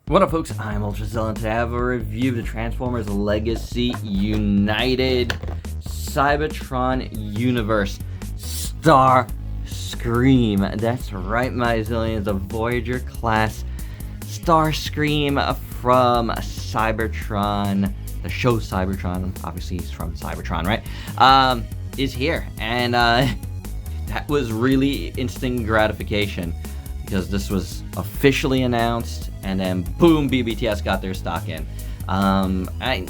What up, folks? I'm ultrazillatoys, and today I have a review of the Transformers Legacy United CYBERTRON Universe Starscream. That's right, my zillions, of Voyager class Starscream from CYBERTRON. The show CYBERTRON, obviously he's from Cybertron, right? Is here, and that was really instant gratification because this was officially announced, and then boom, BBTS got their stock in.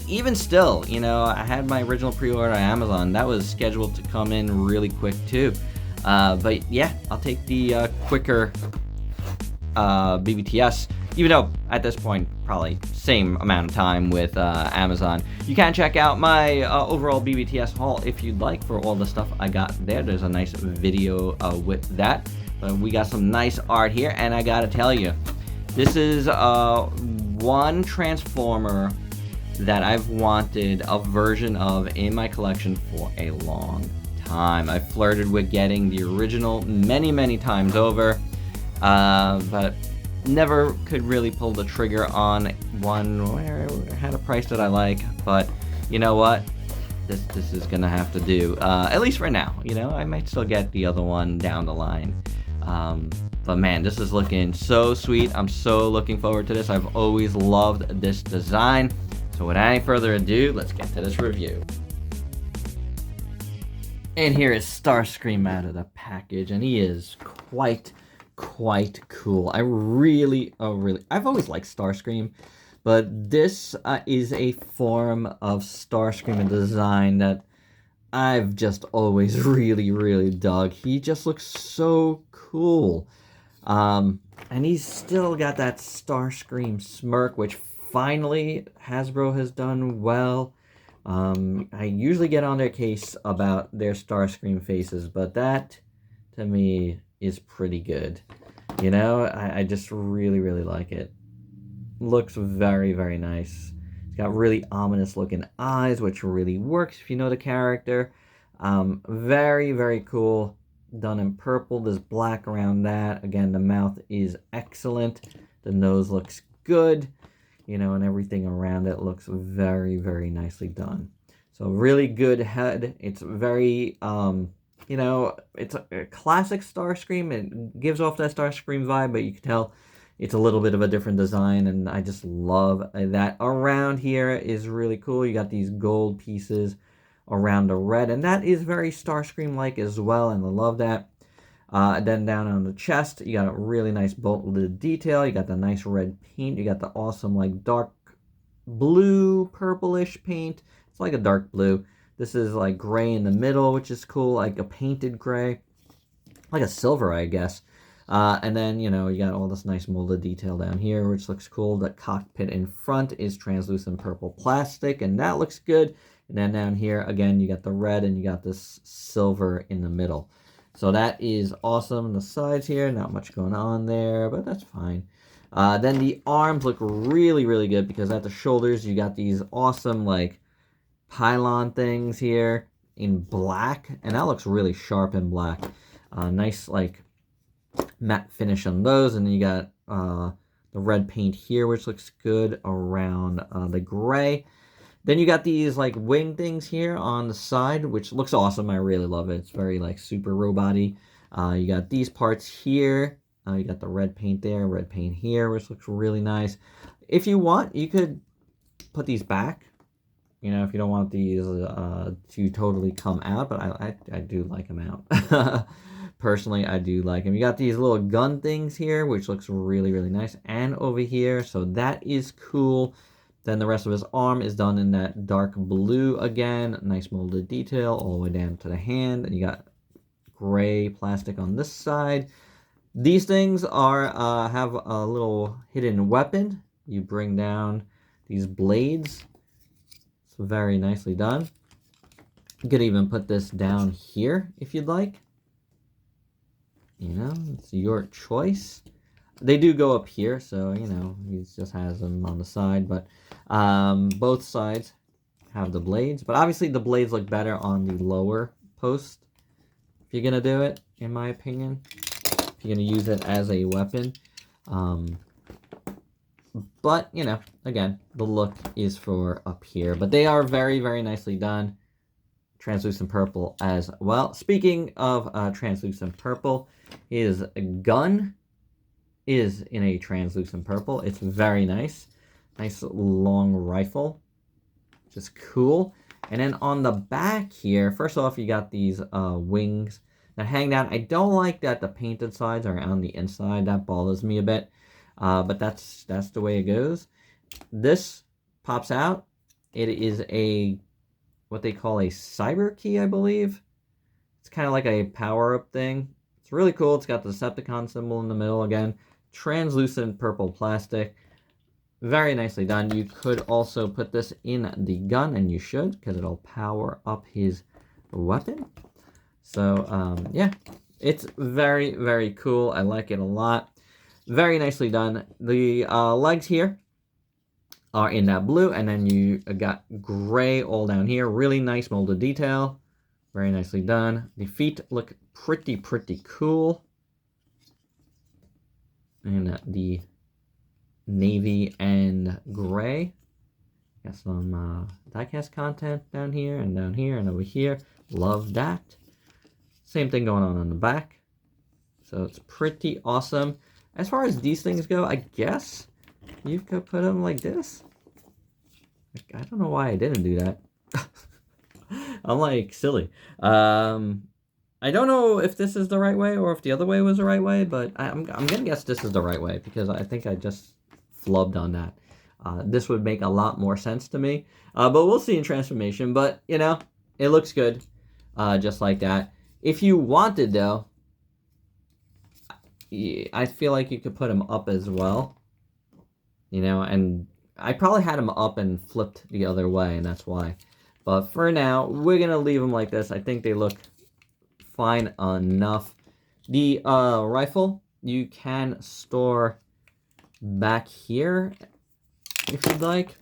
Even still, you know, I had my original pre-order on Amazon. That was scheduled to come in really quick too. But yeah, I'll take the quicker BBTS, even though at this point probably same amount of time with Amazon. You can check out my overall BBTS haul if you'd like for all the stuff I got there. There's a nice video with that. We got some nice art here, and I gotta tell you, this is one Transformer that I've wanted a version of in my collection for a long time. I flirted with getting the original many times over, but never could really pull the trigger on one where it had a price that I like. But you know what? This is gonna have to do, at least for now. You know, I might still get the other one down the line. But man, this is looking so sweet. I'm so looking forward to this. I've always loved this design. So without any further ado, let's get to this review. And here is Starscream out of the package, and he is quite cool. I've always liked Starscream, but this is a form of Starscream and design that I've just always really dug. He just looks so cool. And he's still got that Starscream smirk, which finally Hasbro has done well. I usually get on their case about their Starscream faces, but that, to me, is pretty good. You know, I just really like it. Looks very nice. It's got really ominous looking eyes, which really works if you know the character. Very cool. Done in purple. There's black around that. Again, the mouth is excellent. The nose looks good. You know, and everything around it looks very nicely done. So really good head. It's very, you know, it's a classic Starscream. It gives off that Starscream vibe, but you can tell it's a little bit of a different design, and I just love that. Around here is really cool. You got these gold pieces around the red, and that is very Starscream-like as well, and I love that. Then down on the chest, you got a really nice bolted detail. You got the nice red paint. You got the awesome, like, dark blue, purplish paint. It's like a dark blue. This is, like, gray in the middle, which is cool, like a painted gray. Like a silver, I guess. And then, you know, you got all this nice molded detail down here, which looks cool. The cockpit in front is translucent purple plastic, and that looks good. And then down here, again, you got the red, and you got this silver in the middle. So that is awesome. The sides here, not much going on there, but that's fine. Then the arms look really good, because at the shoulders, you got these awesome, like, pylon things here in black, and that looks really sharp in black. Nice, like, matte finish on those, and then you got the red paint here, which looks good around the gray. Then you got these, like, wing things here on the side, which looks awesome. I really love it. It's very, like, super robot-y. You got these parts here. You got the red paint there, red paint here, which looks really nice. If you want, you could put these back. You know, if you don't want these to totally come out, but I do like them out. Personally, I do like them. You got these little gun things here, which looks really nice, and over here, so that is cool. Then the rest of his arm is done in that dark blue again. Nice molded detail all the way down to the hand. And you got gray plastic on this side. These things are have a little hidden weapon. You bring down these blades. It's very nicely done. You could even put this down here if you'd like. You know, it's your choice. They do go up here, so, you know, he just has them on the side, but both sides have the blades. But obviously the blades look better on the lower post if you're going to do it, in my opinion. If you're going to use it as a weapon. But, you know, again, the look is for up here. But they are very, very nicely done. Translucent purple as well. Speaking of translucent purple, his gun is in a translucent purple. It's very nice. Nice long rifle. Just cool. And then on the back here, first off, you got these wings that hang down. I don't like that the painted sides are on the inside. That bothers me a bit. But that's the way it goes. This pops out. It is a what they call a cyber key, I believe. It's kind of like a power-up thing. It's really cool. It's got the Decepticon symbol in the middle again. Translucent purple plastic. Very nicely done. You could also put this in the gun, and you should, because it'll power up his weapon. So, yeah. It's very, very cool. I like it a lot. Very nicely done. The legs here are in that blue, and then you got gray all down here. Really nice molded detail. Very nicely done. The feet look pretty cool. And the navy and gray. Got some diecast content down here and over here. Love that. Same thing going on the back. So it's pretty awesome. As far as these things go, I guess you could put them like this. I don't know why I didn't do that. I'm like silly. I don't know if this is the right way or if the other way was the right way, but I'm gonna guess this is the right way because I think I just flubbed on that. This would make a lot more sense to me, but we'll see in transformation. But you know, it looks good, just like that. If you wanted though, I feel like you could put them up as well. You know, and I probably had them up and flipped the other way, and that's why. But for now, we're gonna leave them like this. I think they look fine enough. The rifle you can store back here if you'd like.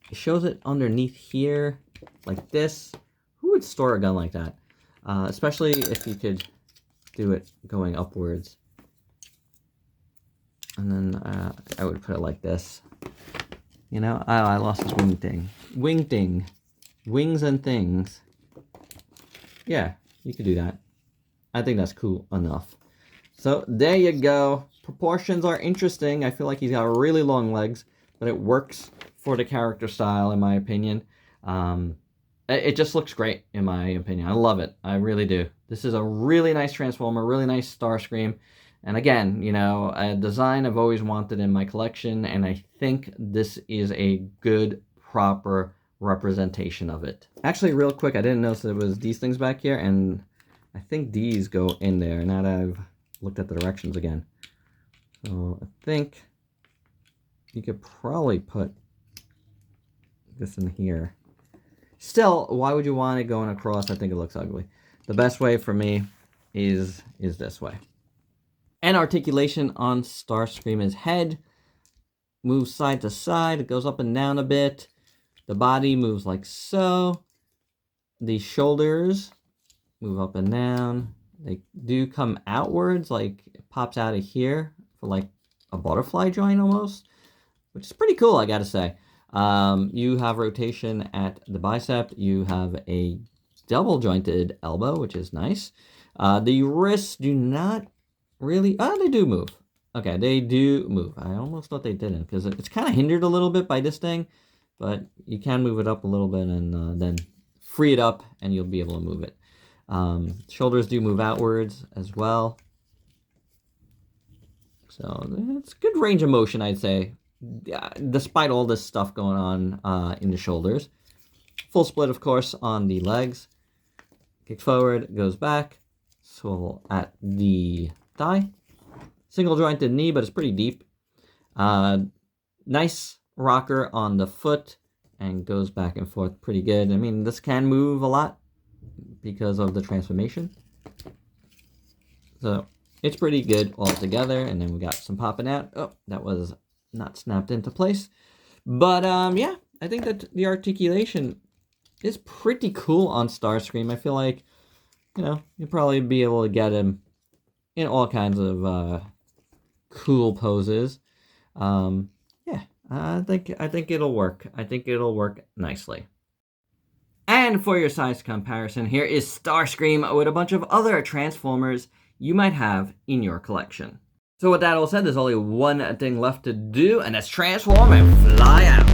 It shows it underneath here like this. Who would store a gun like that? Especially if you could do it going upwards. And then I would put it like this. You know, I lost this wing thing. Wing thing. Wings and things. Yeah, you could do that. I think that's cool enough. So there you go. Proportions are interesting. I feel like he's got really long legs, but it works for the character style, in my opinion. It just looks great, in my opinion. I love it. I really do. This is a really nice Transformer, really nice Starscream. And again, you know, a design I've always wanted in my collection, and I think this is a good, proper representation of it. Actually, real quick, I didn't notice there was these things back here, and I think these go in there, now that I've looked at the directions again. So I think you could probably put this in here. Still, why would you want it going across? I think it looks ugly. The best way for me is this way. And articulation on Starscream's head moves side to side. It goes up and down a bit. The body moves like so. The shoulders move up and down. They do come outwards, like it pops out of here for like a butterfly joint almost, which is pretty cool, I gotta say. You have rotation at the bicep. You have a double jointed elbow, which is nice. The wrists do not really... Oh, they do move. Okay, they do move. I almost thought they didn't, because it's kind of hindered a little bit by this thing, but you can move it up a little bit and then free it up, and you'll be able to move it. Shoulders do move outwards as well. So it's good range of motion, I'd say, despite all this stuff going on in the shoulders. Full split, of course, on the legs. Kicks forward, goes back. Swivel at the thigh. Single jointed knee, but it's pretty deep. Nice rocker on the foot and goes back and forth pretty good. I mean, this can move a lot because of the transformation. So it's pretty good all together. And then we got some popping out. Oh, that was not snapped into place. But yeah, I think that the articulation is pretty cool on Starscream. I feel like, you know, you'll probably be able to get him in all kinds of cool poses. Yeah, I think it'll work. I think it'll work nicely. And for your size comparison, here is Starscream with a bunch of other Transformers you might have in your collection. So with that all said, there's only one thing left to do, and that's transform and fly out.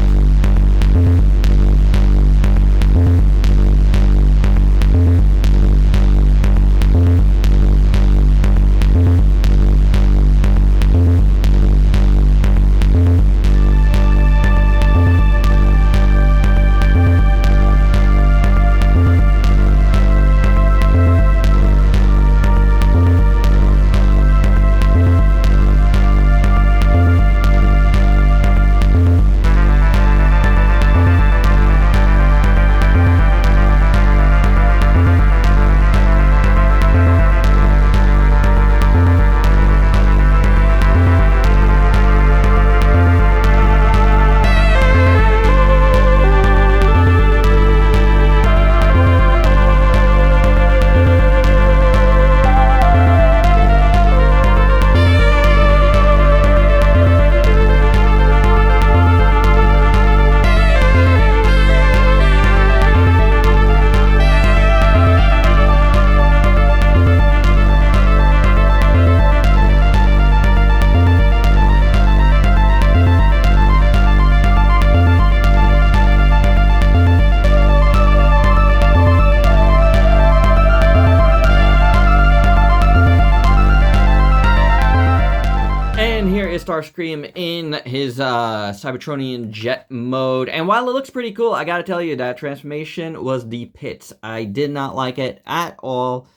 Starscream in his Cybertronian jet mode, and while it looks pretty cool, I gotta tell you that transformation was the pits. I did not like it at all.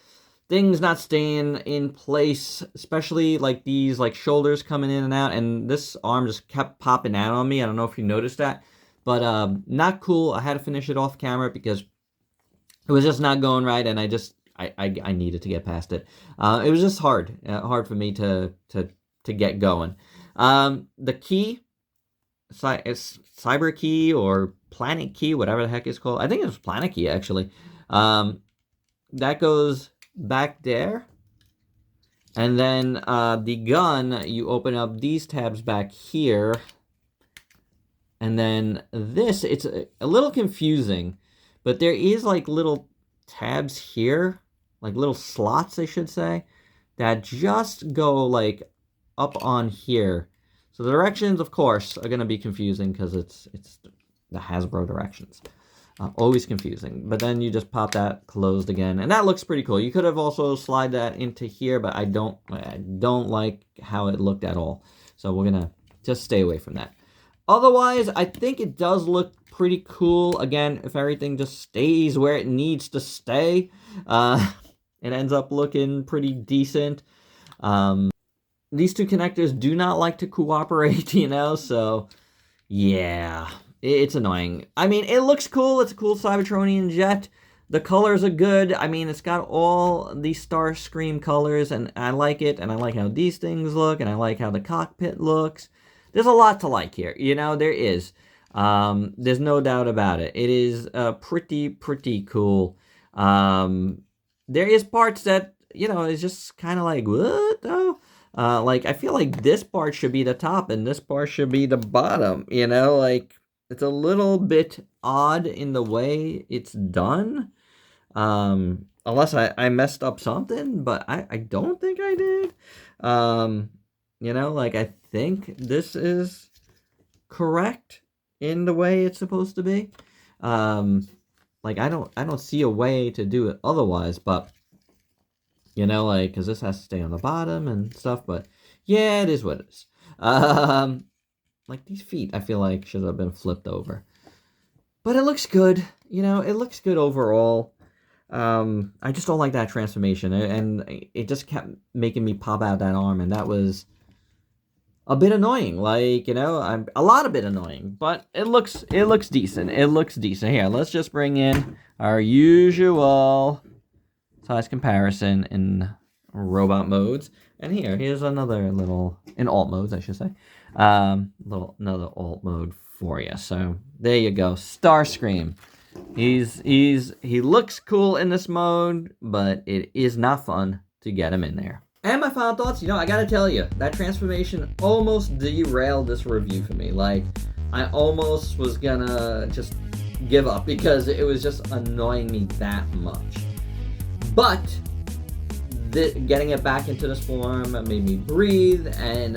Things not staying in place, especially like these like shoulders coming in and out, and this arm just kept popping out on me. I don't know if you noticed that, but not cool. I had to finish it off camera because it was just not going right, and I needed to get past it. It was just hard for me to get going. The key, cyber key or planet key, whatever the heck it's called. I think it was planet key actually. That goes back there, and then the gun, you open up these tabs back here, and then this, it's a little confusing, but there is like little tabs here, like little slots I should say, that just go like up on here. So the directions, of course, are going to be confusing because it's the Hasbro directions. Always confusing. But then you just pop that closed again, and that looks pretty cool. You could have also slide that into here, but I don't like how it looked at all. So we're going to just stay away from that. Otherwise, I think it does look pretty cool. Again, if everything just stays where it needs to stay, it ends up looking pretty decent. These two connectors do not like to cooperate, you know, so yeah, it's annoying. I mean, it looks cool. It's a cool Cybertronian jet. The colors are good. I mean, it's got all the Starscream colors, and I like it, and I like how these things look, and I like how the cockpit looks. There's a lot to like here, you know, there is. There's no doubt about it. It is pretty cool. There is parts that, you know, it's just kind of like, what though? Like, I feel like this part should be the top and this part should be the bottom, you know? Like, it's a little bit odd in the way it's done. Unless I messed up something, but I don't think I did. You know, like, I think this is correct in the way it's supposed to be. Like, I don't see a way to do it otherwise, but you know, like, because this has to stay on the bottom and stuff, but yeah, it is what it is. Like, these feet, I feel like, should have been flipped over. But it looks good, you know, it looks good overall. I just don't like that transformation, and it just kept making me pop out that arm, and that was a bit annoying, like, you know, a bit annoying, but it looks decent. It looks decent. Here, let's just bring in our usual size comparison in robot modes, and here's another little in alt modes, I should say, another alt mode for you. So there you go, Starscream. He looks cool in this mode, but it is not fun to get him in there. And my final thoughts, you know, I gotta tell you, that transformation almost derailed this review for me. Like, I almost was gonna just give up because it was just annoying me that much. But getting it back into this form made me breathe, and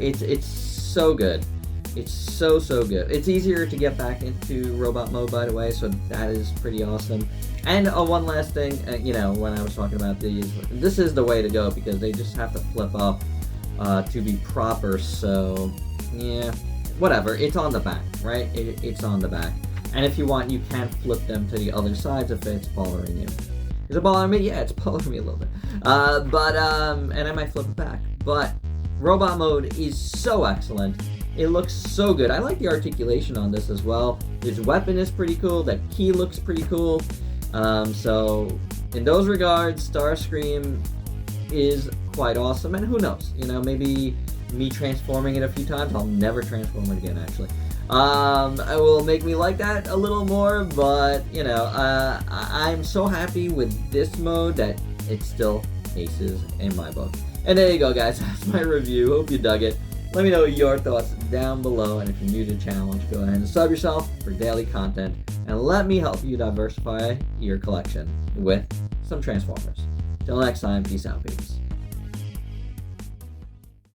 it's so good. It's so good. It's easier to get back into robot mode, by the way, so that is pretty awesome. And one last thing, you know, when I was talking about these, this is the way to go because they just have to flip up to be proper. So yeah, whatever. It's on the back, right? It's on the back. And if you want, you can flip them to the other sides if it's bothering you. Is it bothering me? Yeah, it's bothering me a little bit. And I might flip it back. But robot mode is so excellent. It looks so good. I like the articulation on this as well. His weapon is pretty cool. That key looks pretty cool. So in those regards, Starscream is quite awesome. And who knows? You know, maybe me transforming it a few times, I'll never transform it again, actually. It will make me like that a little more, but, you know, I'm so happy with this mode that it still aces in my book. And there you go, guys. That's my review. Hope you dug it. Let me know your thoughts down below, and if you're new to the challenge, go ahead and sub yourself for daily content, and let me help you diversify your collection with some Transformers. Till next time, peace out, peeps.